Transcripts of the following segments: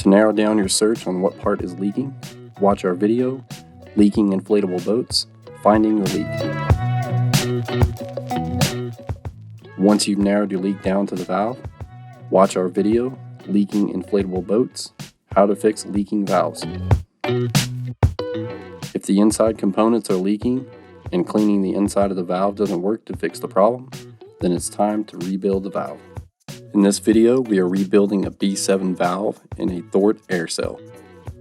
To narrow down your search on what part is leaking, watch our video, Leaking Inflatable Boats, Finding the Leak. Once you've narrowed your leak down to the valve, watch our video, Leaking Inflatable Boats, How to Fix Leaking Valves. If the inside components are leaking and cleaning the inside of the valve doesn't work to fix the problem, then it's time to rebuild the valve. In this video, we are rebuilding a B7 valve in a Thort air cell.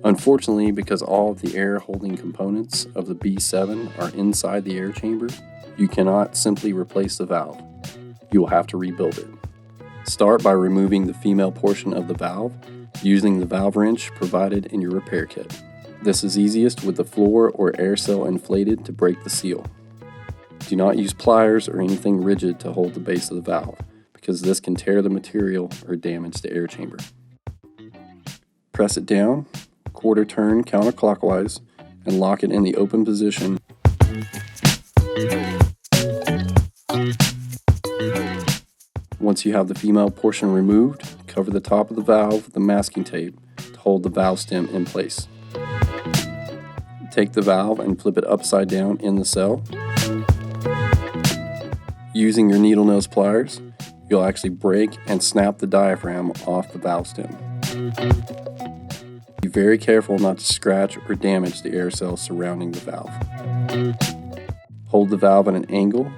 Unfortunately, because all of the air holding components of the B7 are inside the air chamber, you cannot simply replace the valve. You will have to rebuild it. Start by removing the female portion of the valve using the valve wrench provided in your repair kit. This is easiest with the floor or air cell inflated to break the seal. Do not use pliers or anything rigid to hold the base of the valve, because this can tear the material or damage the air chamber. Press it down, quarter turn counterclockwise, and lock it in the open position. Once you have the female portion removed, cover the top of the valve with the masking tape to hold the valve stem in place. Take the valve and flip it upside down in the cell. Using your needle nose pliers, you'll actually break and snap the diaphragm off the valve stem. Be very careful not to scratch or damage the air cells surrounding the valve. Hold the valve at an angle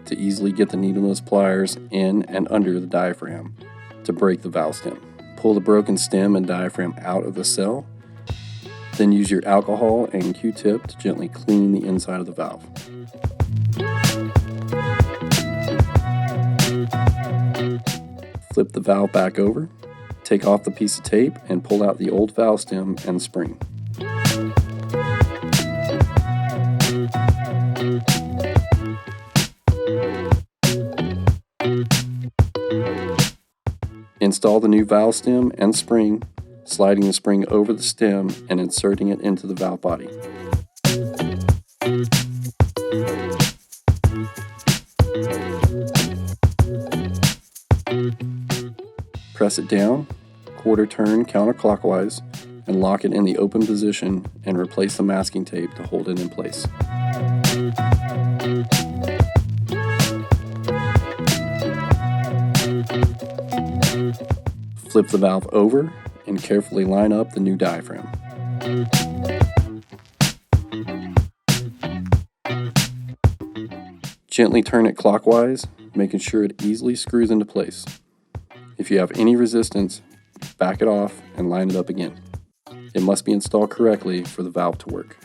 to easily get the needle nose pliers in and under the diaphragm to break the valve stem. Pull the broken stem and diaphragm out of the cell, then use your alcohol and Q-tip to gently clean the inside of the valve. Flip the valve back over, take off the piece of tape and pull out the old valve stem and spring. Install the new valve stem and spring, sliding the spring over the stem and inserting it into the valve body. Press it down, quarter turn counterclockwise, and lock it in the open position and replace the masking tape to hold it in place. Flip the valve over and carefully line up the new diaphragm. Gently turn it clockwise, making sure it easily screws into place. If you have any resistance, back it off and line it up again. It must be installed correctly for the valve to work.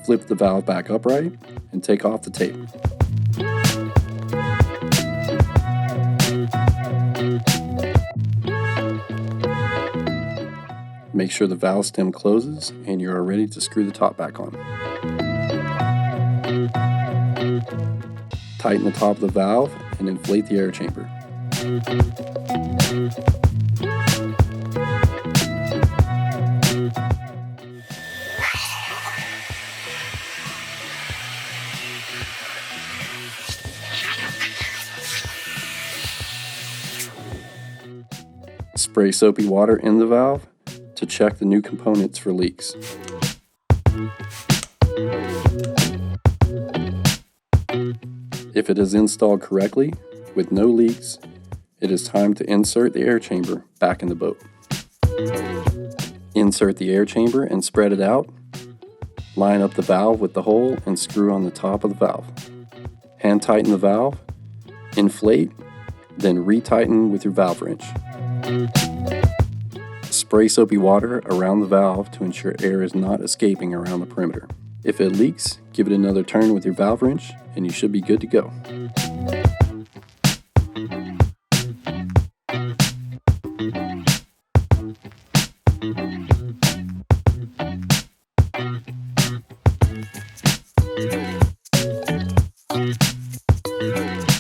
Flip the valve back upright and take off the tape. Make sure the valve stem closes and you are ready to screw the top back on. Tighten the top of the valve and inflate the air chamber. Spray soapy water in the valve to check the new components for leaks. If it is installed correctly, with no leaks, it is time to insert the air chamber back in the boat. Insert the air chamber and spread it out. Line up the valve with the hole and screw on the top of the valve. Hand tighten the valve, inflate, then retighten with your valve wrench. Spray soapy water around the valve to ensure air is not escaping around the perimeter. If it leaks, give it another turn with your valve wrench and you should be good to go. Thank you.